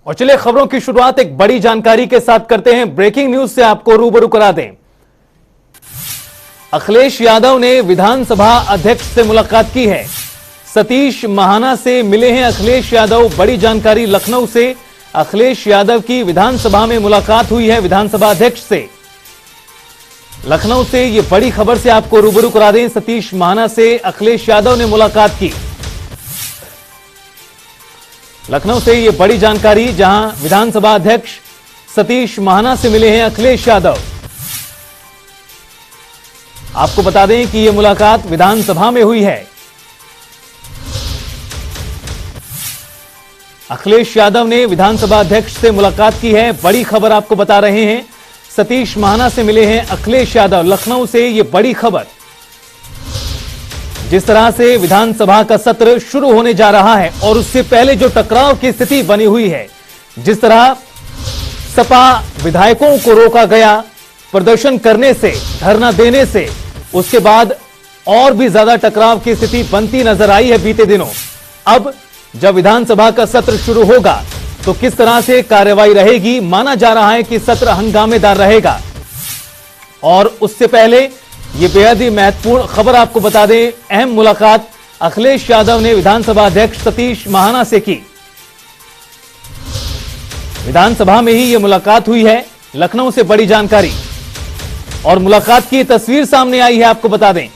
और चलिए खबरों की शुरुआत एक बड़ी जानकारी के साथ करते हैं। ब्रेकिंग न्यूज से आपको रूबरू करा दें। अखिलेश यादव ने विधानसभा अध्यक्ष से मुलाकात की है। सतीश महाना से मिले हैं अखिलेश यादव। बड़ी जानकारी लखनऊ से। अखिलेश यादव की विधानसभा में मुलाकात हुई है विधानसभा अध्यक्ष से। लखनऊ से ये बड़ी खबर से आपको रूबरू करा दें। सतीश महाना से अखिलेश यादव ने मुलाकात की। लखनऊ से ये बड़ी जानकारी, जहां विधानसभा अध्यक्ष सतीश महाना से मिले हैं अखिलेश यादव। आपको बता दें कि यह मुलाकात विधानसभा में हुई है। अखिलेश यादव ने विधानसभा अध्यक्ष से मुलाकात की है। बड़ी खबर आपको बता रहे हैं। सतीश महाना से मिले हैं अखिलेश यादव। लखनऊ से यह बड़ी खबर। जिस तरह से विधानसभा का सत्र शुरू होने जा रहा है और उससे पहले जो टकराव की स्थिति बनी हुई है, जिस तरह सपा विधायकों को रोका गया प्रदर्शन करने से, धरना देने से, उसके बाद और भी ज्यादा टकराव की स्थिति बनती नजर आई है बीते दिनों। अब जब विधानसभा का सत्र शुरू होगा तो किस तरह से कार्रवाई रहेगी? माना जा रहा है कि सत्र हंगामेदार रहेगा। और उससे पहले यह बेहद ही महत्वपूर्ण खबर आपको बता दें। अहम मुलाकात अखिलेश यादव ने विधानसभा अध्यक्ष सतीश महाना से की। विधानसभा में ही यह मुलाकात हुई है। लखनऊ से बड़ी जानकारी और मुलाकात की तस्वीर सामने आई है, आपको बता दें।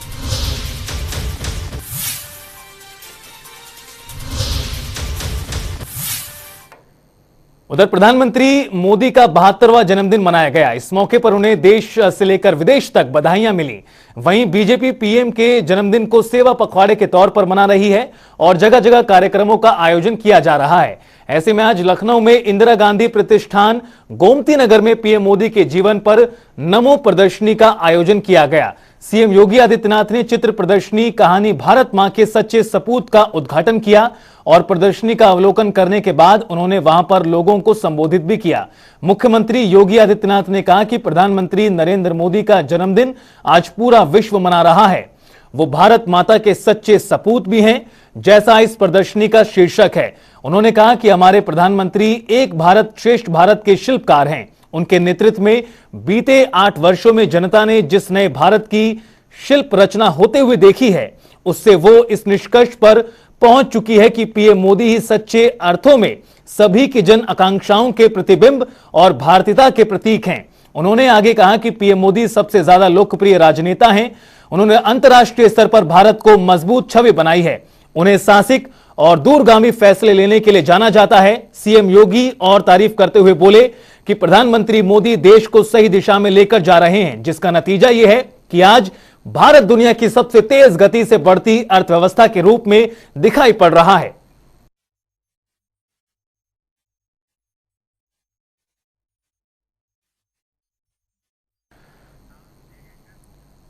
उधर प्रधानमंत्री मोदी का 72वां जन्मदिन मनाया गया। इस मौके पर उन्हें देश से लेकर विदेश तक बधाइयां मिली। वहीं बीजेपी पीएम के जन्मदिन को सेवा पखवाड़े के तौर पर मना रही है और जगह जगह कार्यक्रमों का आयोजन किया जा रहा है। ऐसे में आज लखनऊ में इंदिरा गांधी प्रतिष्ठान गोमती नगर में पीएम मोदी के जीवन पर नमो प्रदर्शनी का आयोजन किया गया। सीएम योगी आदित्यनाथ ने चित्र प्रदर्शनी कहानी भारत मां के सच्चे सपूत का उद्घाटन किया और प्रदर्शनी का अवलोकन करने के बाद उन्होंने वहां पर लोगों को संबोधित भी किया। मुख्यमंत्री योगी आदित्यनाथ ने कहा कि प्रधानमंत्री नरेंद्र मोदी का जन्मदिन आज पूरा विश्व मना रहा है। वो भारत माता के सच्चे सपूत भी हैं, जैसा इस प्रदर्शनी का शीर्षक है। उन्होंने कहा कि हमारे प्रधानमंत्री एक भारत श्रेष्ठ भारत के शिल्पकार हैं। उनके नेतृत्व में बीते 8 वर्षों में जनता ने जिस नए भारत की शिल्प रचना होते हुए देखी है, उससे वो इस निष्कर्ष पर पहुंच चुकी है कि पीएम मोदी ही सच्चे अर्थों में सभी की जन आकांक्षाओं के प्रतिबिंब और भारतीयता के प्रतीक हैं। उन्होंने आगे कहा कि पीएम मोदी सबसे ज्यादा लोकप्रिय राजनेता हैं। उन्होंने अंतर्राष्ट्रीय स्तर पर भारत को मजबूत छवि बनाई है। उन्हें साहसिक और दूरगामी फैसले लेने के लिए जाना जाता है। सीएम योगी और तारीफ करते हुए बोले कि प्रधानमंत्री मोदी देश को सही दिशा में लेकर जा रहे हैं, जिसका नतीजा यह है कि आज भारत दुनिया की सबसे तेज गति से बढ़ती अर्थव्यवस्था के रूप में दिखाई पड़ रहा है।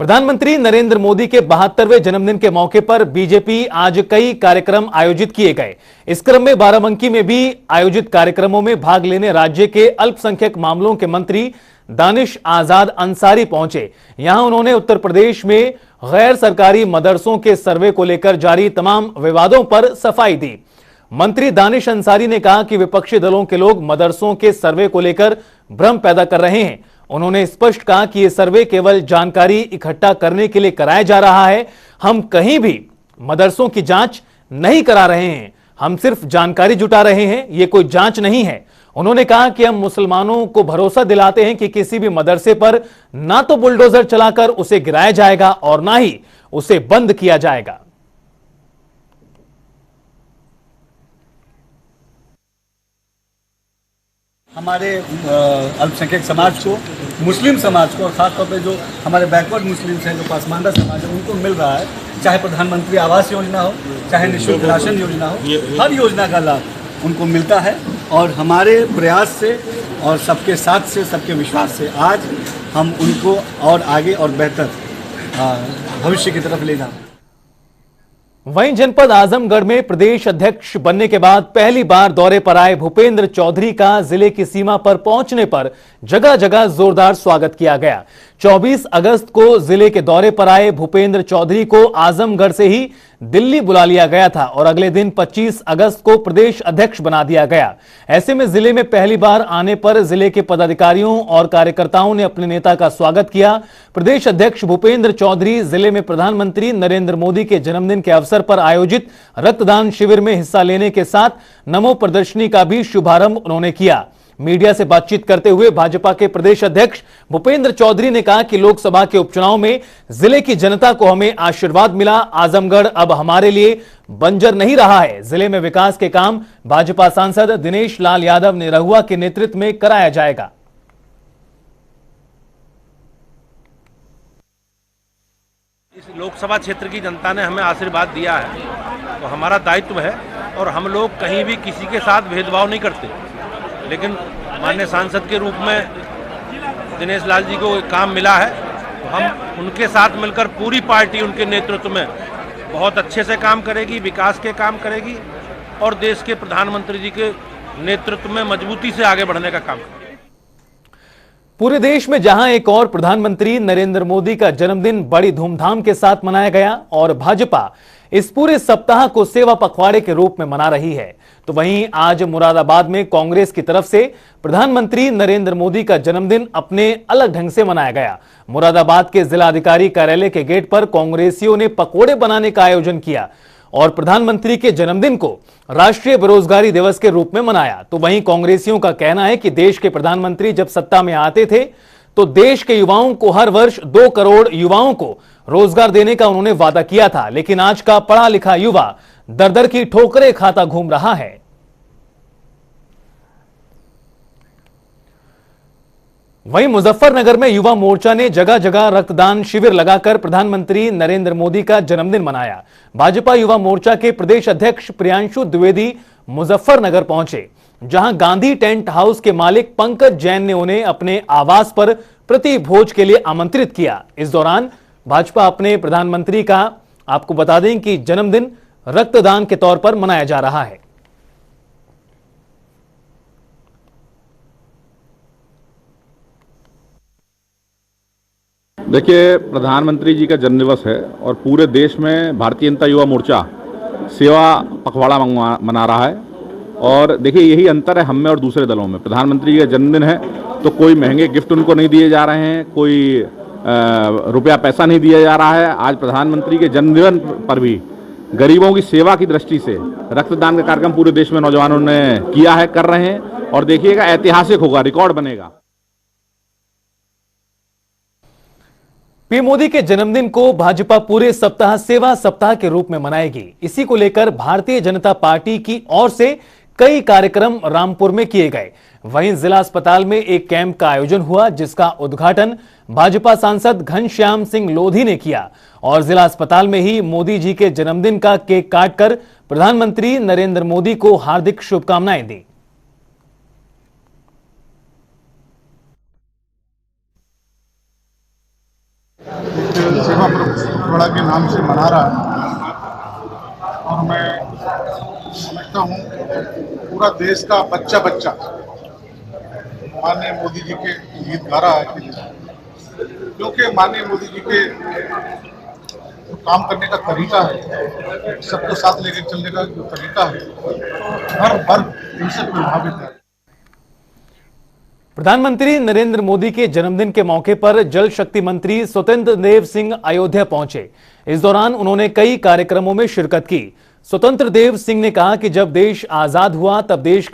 प्रधानमंत्री नरेंद्र मोदी के 72वें जन्मदिन के मौके पर बीजेपी आज कई कार्यक्रम आयोजित किए गए। इस क्रम में बाराबंकी में भी आयोजित कार्यक्रमों में भाग लेने राज्य के अल्पसंख्यक मामलों के मंत्री दानिश आजाद अंसारी पहुंचे। यहां उन्होंने उत्तर प्रदेश में गैर सरकारी मदरसों के सर्वे को लेकर जारी तमाम विवादों पर सफाई दी। मंत्री दानिश अंसारी ने कहा कि विपक्षी दलों के लोग मदरसों के सर्वे को लेकर भ्रम पैदा कर रहे हैं। उन्होंने स्पष्ट कहा कि यह सर्वे केवल जानकारी इकट्ठा करने के लिए कराया जा रहा है। हम कहीं भी मदरसों की जांच नहीं करा रहे हैं, हम सिर्फ जानकारी जुटा रहे हैं, यह कोई जांच नहीं है। उन्होंने कहा कि हम मुसलमानों को भरोसा दिलाते हैं कि किसी भी मदरसे पर ना तो बुलडोजर चलाकर उसे गिराया जाएगा और ना ही उसे बंद किया जाएगा। हमारे अल्पसंख्यक समाज को, मुस्लिम समाज को, और ख़ासतौर पे जो हमारे बैकवर्ड मुस्लिम्स हैं, जो पासमानदा समाज है, उनको मिल रहा है। चाहे प्रधानमंत्री आवास योजना हो, चाहे निःशुल्क राशन योजना हो, हर योजना का लाभ उनको मिलता है। और हमारे प्रयास से और सबके साथ से, सबके विश्वास से आज हम उनको और आगे और बेहतर भविष्य की तरफ ले जाएं। वहीं जनपद आजमगढ़ में प्रदेश अध्यक्ष बनने के बाद पहली बार दौरे पर आए भूपेंद्र चौधरी का जिले की सीमा पर पहुंचने पर जगह जगह जोरदार स्वागत किया गया। 24 अगस्त को जिले के दौरे पर आए भूपेंद्र चौधरी को आजमगढ़ से ही दिल्ली बुला लिया गया था और अगले दिन 25 अगस्त को प्रदेश अध्यक्ष बना दिया गया। ऐसे में जिले में पहली बार आने पर जिले के पदाधिकारियों और कार्यकर्ताओं ने अपने नेता का स्वागत किया। प्रदेश अध्यक्ष भूपेंद्र चौधरी जिले में प्रधानमंत्री नरेंद्र मोदी के जन्मदिन के अवसर पर आयोजित रक्तदान शिविर में हिस्सा लेने के साथ नमो प्रदर्शनी का भी शुभारंभ उन्होंने किया। मीडिया से बातचीत करते हुए भाजपा के प्रदेश अध्यक्ष भूपेंद्र चौधरी ने कहा कि लोकसभा के उपचुनाव में जिले की जनता को हमें आशीर्वाद मिला। आजमगढ़ अब हमारे लिए बंजर नहीं रहा है। जिले में विकास के काम भाजपा सांसद दिनेश लाल यादव निरहुआ के नेतृत्व में कराया जाएगा। इस लोकसभा क्षेत्र की जनता ने हमें आशीर्वाद दिया है तो हमारा दायित्व है और हम लोग कहीं भी किसी के साथ भेदभाव नहीं करते, लेकिन माननीय सांसद के रूप में दिनेश लाल जी को काम मिला है तो हम उनके साथ मिलकर पूरी पार्टी उनके नेतृत्व में बहुत अच्छे से काम करेगी, विकास के काम करेगी और देश के प्रधानमंत्री जी के नेतृत्व में मजबूती से आगे बढ़ने का काम करेगी। पूरे देश में जहां एक और प्रधानमंत्री नरेंद्र मोदी का जन्मदिन बड़ी धूमधाम के साथ मनाया गया और भाजपा इस पूरे सप्ताह को सेवा पखवाड़े के रूप में मना रही है, तो वहीं आज मुरादाबाद में कांग्रेस की तरफ से प्रधानमंत्री नरेंद्र मोदी का जन्मदिन अपने अलग ढंग से मनाया गया। मुरादाबाद के जिलाधिकारी कार्यालय के गेट पर कांग्रेसियों ने पकोड़े बनाने का आयोजन किया और प्रधानमंत्री के जन्मदिन को राष्ट्रीय बेरोजगारी दिवस के रूप में मनाया। तो वहीं कांग्रेसियों का कहना है कि देश के प्रधानमंत्री जब सत्ता में आते थे तो देश के युवाओं को हर वर्ष 2 करोड़ युवाओं को रोजगार देने का उन्होंने वादा किया था, लेकिन आज का पढ़ा लिखा युवा दर-दर की ठोकरें खाता घूम रहा है। वहीं मुजफ्फरनगर में युवा मोर्चा ने जगह जगह रक्तदान शिविर लगाकर प्रधानमंत्री नरेंद्र मोदी का जन्मदिन मनाया। भाजपा युवा मोर्चा के प्रदेश अध्यक्ष प्रियांशु द्विवेदी मुजफ्फरनगर पहुंचे, जहां गांधी टेंट हाउस के मालिक पंकज जैन ने उन्हें अपने आवास पर प्रति भोज के लिए आमंत्रित किया। इस दौरान भाजपा अपने प्रधानमंत्री का आपको बता दें कि जन्मदिन रक्तदान के तौर पर मनाया जा रहा है। देखिए, प्रधानमंत्री जी का जन्मदिवस है और पूरे देश में भारतीय जनता युवा मोर्चा सेवा पखवाड़ा मना रहा है। और देखिए, यही अंतर है हम में और दूसरे दलों में। प्रधानमंत्री जी का जन्मदिन है तो कोई महंगे गिफ्ट उनको नहीं दिए जा रहे हैं, कोई रुपया पैसा नहीं दिया जा रहा है। आज प्रधानमंत्री के जन्मदिन पर भी गरीबों की सेवा की दृष्टि से रक्तदान का कार्यक्रम पूरे देश में नौजवानों ने किया है, कर रहे हैं और देखिएगा ऐतिहासिक होगा, रिकॉर्ड बनेगा। पीएम मोदी के जन्मदिन को भाजपा पूरे सप्ताह सेवा सप्ताह के रूप में मनाएगी। इसी को लेकर भारतीय जनता पार्टी की ओर से कई कार्यक्रम रामपुर में किए गए। वहीं जिला अस्पताल में एक कैंप का आयोजन हुआ, जिसका उद्घाटन भाजपा सांसद घनश्याम सिंह लोधी ने किया और जिला अस्पताल में ही मोदी जी के जन्मदिन का केक काटकर प्रधानमंत्री नरेंद्र मोदी को हार्दिक शुभकामनाएं दी। सेवा पखवाड़ा के नाम से मना रहा है और मैं समझता हूँ पूरा देश का बच्चा माननीय मोदी जी के गीत गा रहा है, क्योंकि माननीय मोदी जी के जो काम करने का तरीका है, सबको साथ लेकर चलने का जो तरीका है, हर वर्ग इनसे प्रभावित है। प्रधानमंत्री नरेंद्र मोदी के जन्मदिन के मौके पर जल शक्ति मंत्री स्वतंत्र देव सिंह अयोध्या पहुंचे। इस दौरान उन्होंने कई कार्यक्रमों में शिरकत की। स्वतंत्र देव सिंह ने कहा कि जब देश आजाद हुआ तब देश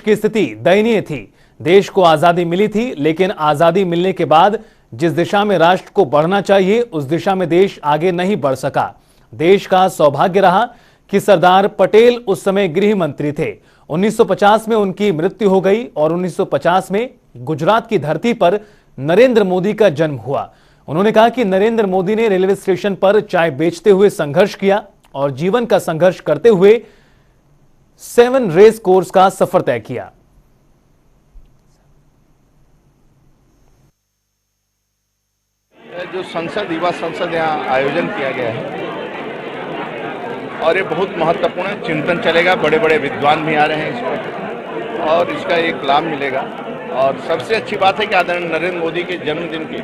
की स्थिति दयनीय थी। देश को आजादी मिली थी, लेकिन आजादी मिलने के बाद जिस दिशा में राष्ट्र को बढ़ना चाहिए उस दिशा में देश आगे नहीं बढ़ सका। देश का सौभाग्य रहा कि सरदार पटेल उस समय गृह मंत्री थे। 1950 में उनकी मृत्यु हो गई और 1950 में गुजरात की धरती पर नरेंद्र मोदी का जन्म हुआ। उन्होंने कहा कि नरेंद्र मोदी ने रेलवे स्टेशन पर चाय बेचते हुए संघर्ष किया और जीवन का संघर्ष करते हुए 7 रेस कोर्स का सफर तय किया। जो संसद युवा संसद यहाँ आयोजन किया गया है और ये बहुत महत्वपूर्ण है। चिंतन चलेगा, बड़े बड़े विद्वान भी आ रहे हैं इस पर और इसका एक लाभ मिलेगा। और सबसे अच्छी बात है कि आदरणीय नरेंद्र मोदी के जन्मदिन के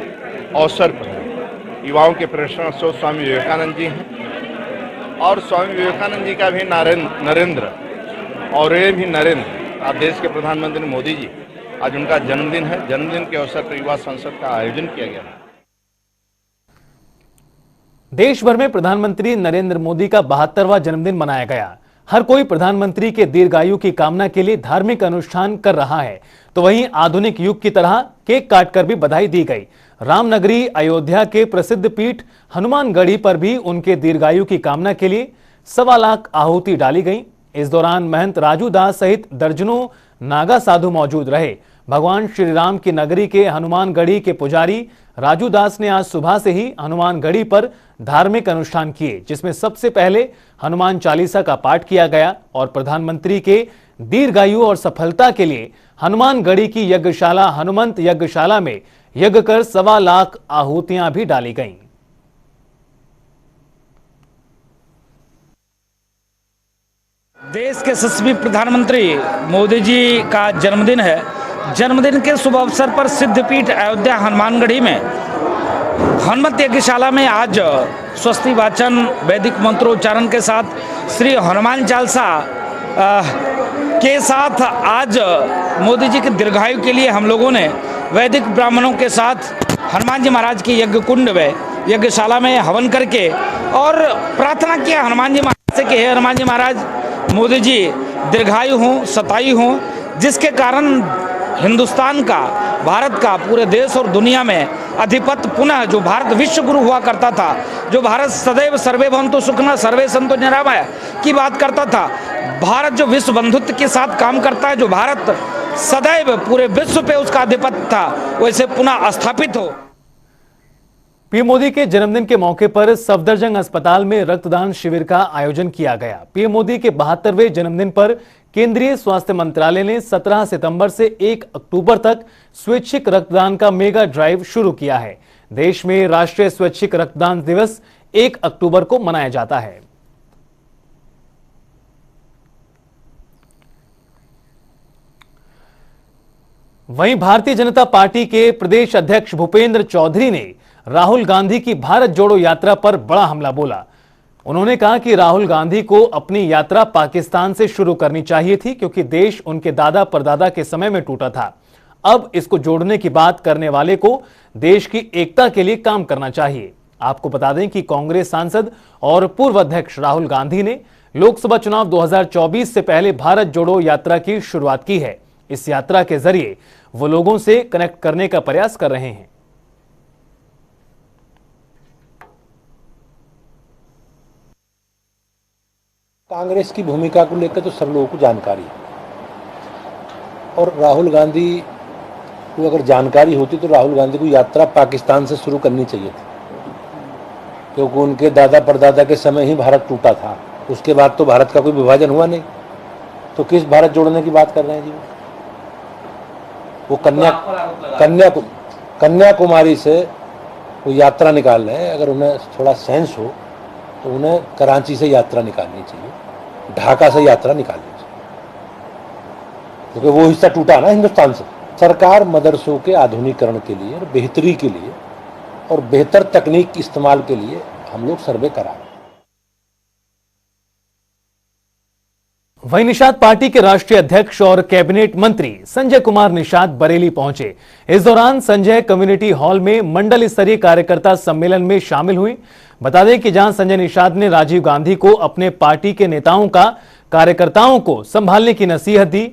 अवसर पर युवाओं के प्रेरणा स्रोत स्वामी विवेकानंद जी हैं और स्वामी विवेकानंद जी का भी नरेंद्र और ये भी नरेंद्र आज देश के प्रधानमंत्री मोदी जी, आज उनका जन्मदिन है। जन्मदिन के अवसर पर युवा संसद का आयोजन किया गया है। देश भर में प्रधानमंत्री नरेंद्र मोदी का 72वां जन्मदिन मनाया गया। हर कोई प्रधानमंत्री के दीर्घायु की कामना के लिए धार्मिक अनुष्ठान कर रहा है, तो वहीं आधुनिक युग की तरह केक काटकर भी बधाई दी गई। रामनगरी अयोध्या के प्रसिद्ध पीठ हनुमानगढ़ी पर भी उनके दीर्घायु की कामना के लिए 1.25 लाख आहुति डाली गई। इस दौरान महंत राजू दास सहित दर्जनों नागा साधु मौजूद रहे। भगवान श्री राम की नगरी के हनुमानगढ़ी के पुजारी राजू दास ने आज सुबह से ही हनुमानगढ़ी पर धार्मिक अनुष्ठान किए, जिसमें सबसे पहले हनुमान चालीसा का पाठ किया गया और प्रधानमंत्री के दीर्घायु और सफलता के लिए हनुमानगढ़ी की यज्ञशाला हनुमंत यज्ञशाला में यज्ञ कर 1.25 लाख आहुतियां भी डाली गईं। देश के यशस्वी प्रधानमंत्री मोदी जी का जन्मदिन है। जन्मदिन के शुभ अवसर पर सिद्धपीठ अयोध्या हनुमानगढ़ी में हनुमत यज्ञशाला में आज स्वस्ति वाचन वैदिक मंत्रोच्चारण के साथ श्री हनुमान चालीसा के साथ आज मोदी जी के दीर्घायु के लिए हम लोगों ने वैदिक ब्राह्मणों के साथ हनुमान जी महाराज की यज्ञ कुंड में यज्ञशाला में हवन करके और प्रार्थना किया हनुमान जी महाराज से कि हे हनुमान जी महाराज, मोदी जी दीर्घायु हों, शतायु हों, जिसके कारण हिंदुस्तान का, भारत का, पूरे देश और दुनिया में अधिपत्य पुनः जो भारत विश्व गुरु हुआ करता था, जो भारत सदैव सर्वे भवन्तु सुखिनः सर्वे सन्तु निरामया की बात करता था, भारत जो विश्व बंधुत्व के साथ काम करता है, जो भारत सदैव पूरे विश्व पे उसका आधिपत्य था, वैसे पुनः स्थापित हो। पीएम मोदी के जन्मदिन के मौके पर सफदरजंग अस्पताल में रक्तदान शिविर का आयोजन किया गया। पीएम मोदी के 72वें जन्मदिन पर केंद्रीय स्वास्थ्य मंत्रालय ने 17 सितंबर से 1 अक्टूबर तक स्वैच्छिक रक्तदान का मेगा ड्राइव शुरू किया है। देश में राष्ट्रीय स्वैच्छिक रक्तदान दिवस 1 अक्टूबर को मनाया जाता है। वहीं भारतीय जनता पार्टी के प्रदेश अध्यक्ष भूपेंद्र चौधरी ने राहुल गांधी की भारत जोड़ो यात्रा पर बड़ा हमला बोला। उन्होंने कहा कि राहुल गांधी को अपनी यात्रा पाकिस्तान से शुरू करनी चाहिए थी, क्योंकि देश उनके दादा परदादा के समय में टूटा था। अब इसको जोड़ने की बात करने वाले को देश की एकता के लिए काम करना चाहिए। आपको बता दें कि कांग्रेस सांसद और पूर्व अध्यक्ष राहुल गांधी ने लोकसभा चुनाव 2024 से पहले भारत जोड़ो यात्रा की शुरुआत की है। इस यात्रा के जरिए वो लोगों से कनेक्ट करने का प्रयास कर रहे हैं। कांग्रेस की भूमिका को लेकर तो सब लोगों को जानकारी है, और राहुल गांधी को अगर जानकारी होती तो राहुल गांधी को यात्रा पाकिस्तान से शुरू करनी चाहिए थी, क्योंकि उनके दादा परदादा के समय ही भारत टूटा था। उसके बाद तो भारत का कोई विभाजन हुआ नहीं, तो किस भारत जोड़ने की बात कर रहे हैं जी? वो कन्याकुमारी से वो यात्रा निकाल रहे हैं। अगर उन्हें थोड़ा सेंस हो तो उन्हें कराची से यात्रा निकालनी चाहिए, ढाका से यात्रा निकालनी चाहिए, क्योंकि वो हिस्सा टूटा ना हिंदुस्तान से। सरकार मदरसों के आधुनिकीकरण के लिए और बेहतरी के लिए और बेहतर तकनीक इस्तेमाल के लिए हम लोग सर्वे करा रहे हैं। वहीं निषाद पार्टी के राष्ट्रीय अध्यक्ष और कैबिनेट मंत्री संजय कुमार निषाद बरेली पहुंचे। इस दौरान संजय कम्युनिटी हॉल में मंडल स्तरीय कार्यकर्ता सम्मेलन में शामिल हुए। बता दें कि जहां संजय निषाद ने राजीव गांधी को अपने पार्टी के नेताओं का कार्यकर्ताओं को संभालने की नसीहत दी,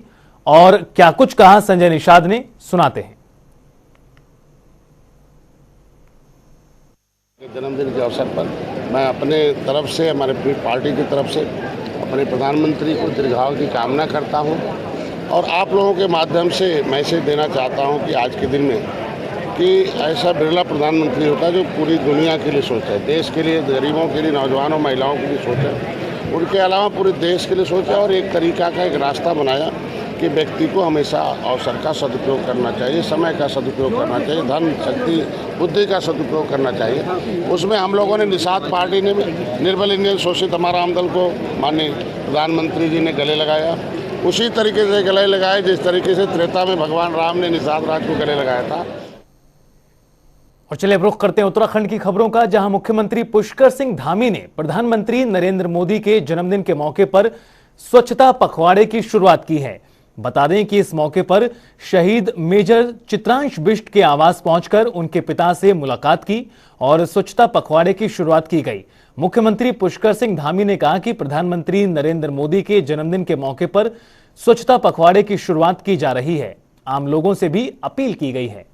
और क्या कुछ कहा संजय निषाद ने, सुनाते हैं। जन्मदिन के अवसर पर मैं अपने तरफ से, हमारे पार्टी की तरफ से अपने प्रधानमंत्री को दीर्घायु की कामना करता हूं, और आप लोगों के माध्यम से मैसेज देना चाहता हूं कि आज के दिन में कि ऐसा बिरला प्रधानमंत्री होता है जो पूरी दुनिया के लिए सोचे, देश के लिए, गरीबों के लिए, नौजवानों महिलाओं के लिए सोचे, उनके अलावा पूरे देश के लिए सोचे, और एक तरीका का एक रास्ता बनाया कि व्यक्ति को हमेशा अवसर का सदुपयोग करना चाहिए, समय का सदुपयोग करना चाहिए, धन शक्ति बुद्धि का सदुपयोग करना चाहिए। उसमें हम लोगों ने निषाद पार्टी ने निर्बल इंडियन शोषित हमारा आम दल को माननीय प्रधानमंत्री जी ने गले लगाया, उसी तरीके से गले लगाए जिस तरीके से त्रेता में भगवान राम ने निषाद राज को गले लगाया था। और चलिए अब रुख करते हैं उत्तराखंड की खबरों का, जहां मुख्यमंत्री पुष्कर सिंह धामी ने प्रधानमंत्री नरेंद्र मोदी के जन्मदिन के मौके पर स्वच्छता पखवाड़े की शुरुआत की है। बता दें कि इस मौके पर शहीद मेजर चित्रांश बिष्ट के आवास पहुंचकर उनके पिता से मुलाकात की और स्वच्छता पखवाड़े की शुरुआत की गई। मुख्यमंत्री पुष्कर सिंह धामी ने कहा कि प्रधानमंत्री नरेंद्र मोदी के जन्मदिन के मौके पर स्वच्छता पखवाड़े की शुरुआत की जा रही है। आम लोगों से भी अपील की गई है।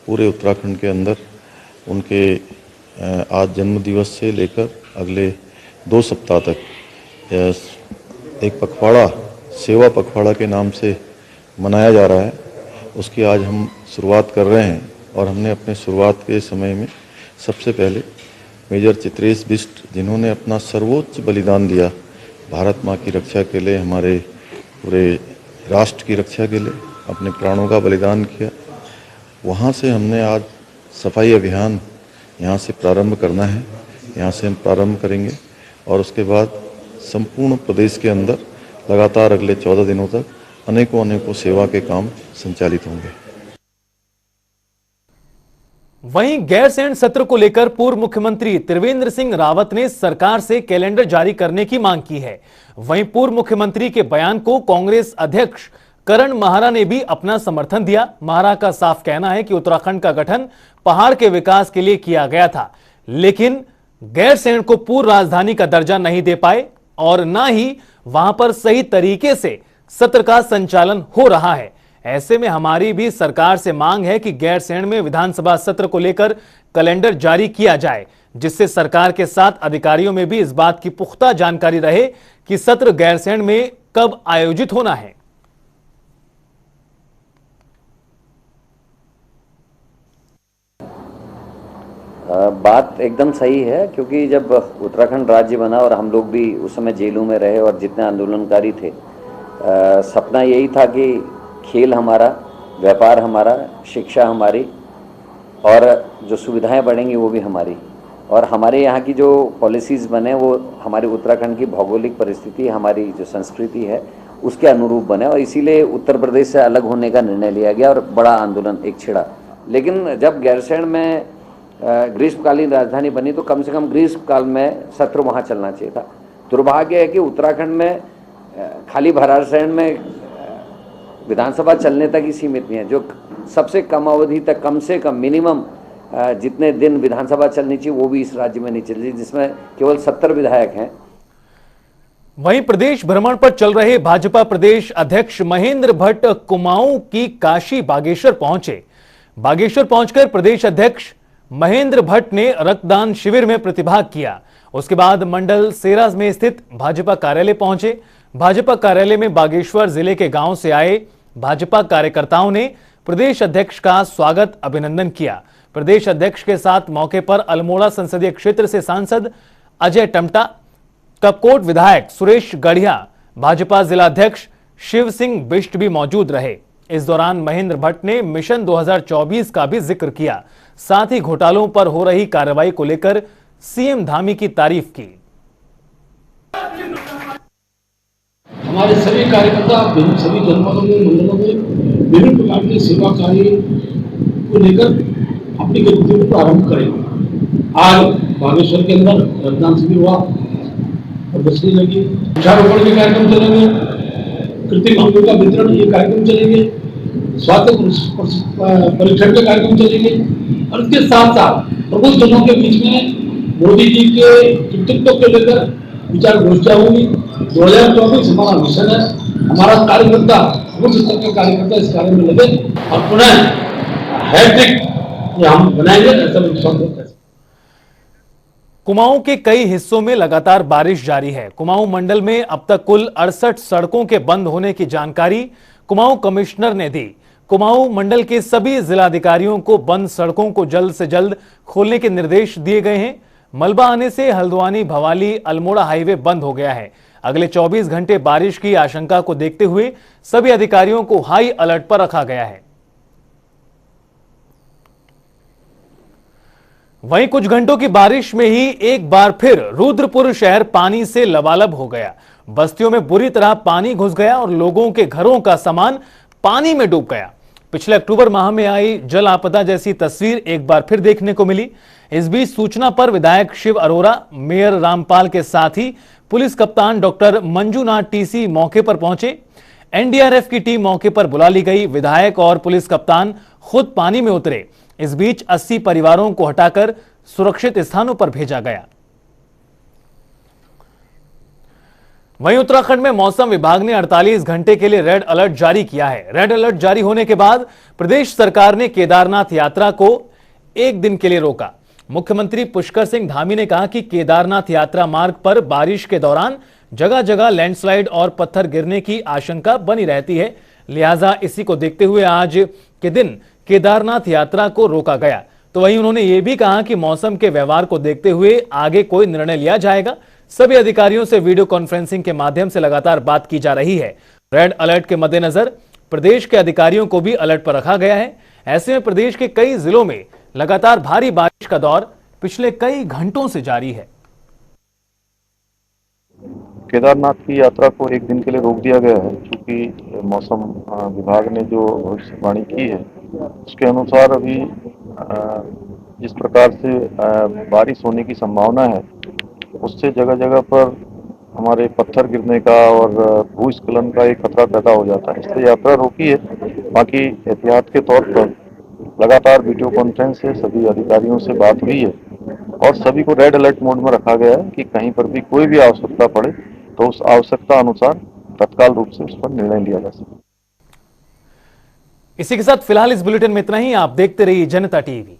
पूरे उत्तराखंड के अंदर उनके आज जन्म दिवस से लेकर अगले 2 सप्ताह तक एक पखवाड़ा, सेवा पखवाड़ा के नाम से मनाया जा रहा है। उसकी आज हम शुरुआत कर रहे हैं और हमने अपने शुरुआत के समय में सबसे पहले मेजर चित्रेश बिष्ट, जिन्होंने अपना सर्वोच्च बलिदान दिया भारत माँ की रक्षा के लिए, हमारे पूरे राष्ट्र की रक्षा के लिए अपने प्राणों का बलिदान किया, वहाँ से हमने आज सफाई अभियान यहाँ से प्रारंभ करना है। यहाँ से हम प्रारंभ करेंगे और उसके बाद संपूर्ण प्रदेश के अंदर लगातार अगले 14 दिनों तक अनेकों सेवा के काम संचालित होंगे। वहीं गैरसैंण सत्र को लेकर पूर्व मुख्यमंत्री त्रिवेंद्र सिंह रावत ने सरकार से कैलेंडर जारी करने की मांग की है। वहीं पूर्व मुख्यमंत्री के बयान को कांग्रेस अध्यक्ष करण माहरा ने भी अपना समर्थन दिया। माहरा का साफ कहना है कि उत्तराखंड का गठन पहाड़ के विकास के लिए किया गया था, लेकिन गैरसैंण को पूर्व राजधानी का दर्जा नहीं दे पाए और ना ही वहां पर सही तरीके से सत्र का संचालन हो रहा है। ऐसे में हमारी भी सरकार से मांग है कि गैरसैंण में विधानसभा सत्र को लेकर कैलेंडर जारी किया जाए, जिससे सरकार के साथ अधिकारियों में भी इस बात की पुख्ता जानकारी रहे कि सत्र गैरसैंण में कब आयोजित होना है। बात एकदम सही है, क्योंकि जब उत्तराखंड राज्य बना और हम लोग भी उस समय जेलों में रहे और जितने आंदोलनकारी थे, सपना यही था कि खेल हमारा, व्यापार हमारा, शिक्षा हमारी और जो सुविधाएं बढ़ेंगी वो भी हमारी, और हमारे यहाँ की जो पॉलिसीज़ बने वो हमारे उत्तराखंड की भौगोलिक परिस्थिति, हमारी जो संस्कृति है उसके अनुरूप बने, और इसीलिए उत्तर प्रदेश से अलग होने का निर्णय लिया गया और बड़ा आंदोलन एक छिड़ा। लेकिन जब गैरसैंण में ग्रीष्मकालीन राजधानी बनी तो कम से कम ग्रीष्मकाल में सत्र वहाँ चलना चाहिए था। दुर्भाग्य है कि उत्तराखंड में खाली भराड़सैंण में विधानसभा चलने तक ही सीमित नहीं है, जो सबसे कम अवधि तक, कम से कम मिनिमम जितने दिन विधानसभा चलनी चाहिए वो भी इस राज्य में नहीं चल रही, जिसमें केवल 70 विधायक हैं। वहीं प्रदेश भ्रमण पर चल रहे भाजपा प्रदेश अध्यक्ष महेंद्र भट्ट कुमाऊं की काशी बागेश्वर पहुंचे। बागेश्वर पहुंचकर प्रदेश अध्यक्ष महेंद्र भट्ट ने रक्तदान शिविर में प्रतिभाग किया। उसके बाद मंडल सेरा में स्थित भाजपा कार्यालय पहुंचे। भाजपा कार्यालय में बागेश्वर जिले के गांव से आए भाजपा कार्यकर्ताओं ने प्रदेश अध्यक्ष का स्वागत, अभिनंदन किया। प्रदेश अध्यक्ष के साथ मौके पर अल्मोड़ा संसदीय क्षेत्र से सांसद अजय टमटा, कपकोट विधायक सुरेश गढ़िया, भाजपा जिला अध्यक्ष शिव सिंह बिष्ट भी मौजूद रहे। इस दौरान महेंद्र भट्ट ने मिशन 2024 का भी जिक्र किया। साथ ही घोटालों पर हो रही कार्रवाई को लेकर सीएम धामी की तारीफ की। हमारे सभी कार्यकर्ता विभिन्न सभी जनपदों में, मंडलों में विभिन्न प्रकार के सेवा कार्य को लेकर अपनी गतिविधियों को प्रारंभ करेंगे। आज बागेश्वर के अंदर रक्तदान शिविर हुआ और बस्ती लगी, वृक्षारोपण के कार्यक्रम चलेंगे, कृत्रिम अंगों का वितरण ये कार्यक्रम चलेंगे, स्वास्थ्य परीक्षण के कार्यक्रम चलेंगे, और इसके साथ साथ प्रबुद्ध जनों के बीच में मोदी जी के व्यक्तित्व को लेकर विचार गोष्ठियां होंगी। 2024 हमारा मिशन है, हमारा कार्यकर्ता, उच्च स्तर के कार्यकर्ता इस कार्य में लगे और पुनः हैट्रिक हम बनाएंगे, ऐसा विश्वास करते हैं। कुमाऊं के कई हिस्सों में लगातार बारिश जारी है। कुमाऊं मंडल में अब तक कुल 68 सड़कों के बंद होने की जानकारी कुमाऊं कमिश्नर ने दी। कुमाऊं मंडल के सभी जिलाधिकारियों को बंद सड़कों को जल्द से जल्द खोलने के निर्देश दिए गए हैं। मलबा आने से हल्द्वानी भवाली अल्मोड़ा हाईवे बंद हो गया है। अगले 24 घंटे बारिश की आशंका को देखते हुए सभी अधिकारियों को हाई अलर्ट पर रखा गया है। वहीं कुछ घंटों की बारिश में ही एक बार फिर रुद्रपुर शहर पानी से लबालब हो गया। बस्तियों में बुरी तरह पानी घुस गया और लोगों के घरों का सामान पानी में डूब गया। पिछले अक्टूबर माह में आई जल आपदा जैसी तस्वीर एक बार फिर देखने को मिली। इस बीच सूचना पर विधायक शिव अरोरा, मेयर रामपाल के साथ ही पुलिस कप्तान डॉक्टर मंजूनाथ टीसी मौके पर पहुंचे। एनडीआरएफ की टीम मौके पर बुला ली गई। विधायक और पुलिस कप्तान खुद पानी में उतरे। इस बीच 80 परिवारों को हटाकर सुरक्षित स्थानों पर भेजा गया। वहीं उत्तराखंड में मौसम विभाग ने 48 घंटे के लिए रेड अलर्ट जारी किया है। रेड अलर्ट जारी होने के बाद प्रदेश सरकार ने केदारनाथ यात्रा को एक दिन के लिए रोका। मुख्यमंत्री पुष्कर सिंह धामी ने कहा कि केदारनाथ यात्रा मार्ग पर बारिश के दौरान जगह जगह लैंडस्लाइड और पत्थर गिरने की आशंका बनी रहती है, लिहाजा इसी को देखते हुए आज के दिन केदारनाथ यात्रा को रोका गया। तो वहीं उन्होंने ये भी कहा कि मौसम के व्यवहार को देखते हुए आगे कोई निर्णय लिया जाएगा। सभी अधिकारियों से वीडियो कॉन्फ्रेंसिंग के माध्यम से लगातार बात की जा रही है। रेड अलर्ट के मद्देनजर प्रदेश के अधिकारियों को भी अलर्ट पर रखा गया है। ऐसे में प्रदेश के कई जिलों में लगातार भारी बारिश का दौर पिछले कई घंटों से जारी है। केदारनाथ की यात्रा को एक दिन के लिए रोक दिया गया है, क्योंकि मौसम विभाग ने जो भविष्यवाणी की है उसके अनुसार अभी जिस प्रकार से बारिश होने की संभावना है उससे जगह जगह पर हमारे पत्थर गिरने का और भूस्खलन का एक खतरा पैदा हो जाता है, इसलिए यात्रा रोकी है। बाकी एहतियात के तौर पर लगातार वीडियो कॉन्फ्रेंस से सभी अधिकारियों से बात हुई है और सभी को रेड अलर्ट मोड में रखा गया है कि कहीं पर भी कोई भी आवश्यकता पड़े तो उस आवश्यकता अनुसार तत्काल रूप से उस पर निर्णय लिया जा सके। इसी के साथ फिलहाल इस बुलेटिन में इतना ही। आप देखते रहिए जनता टीवी।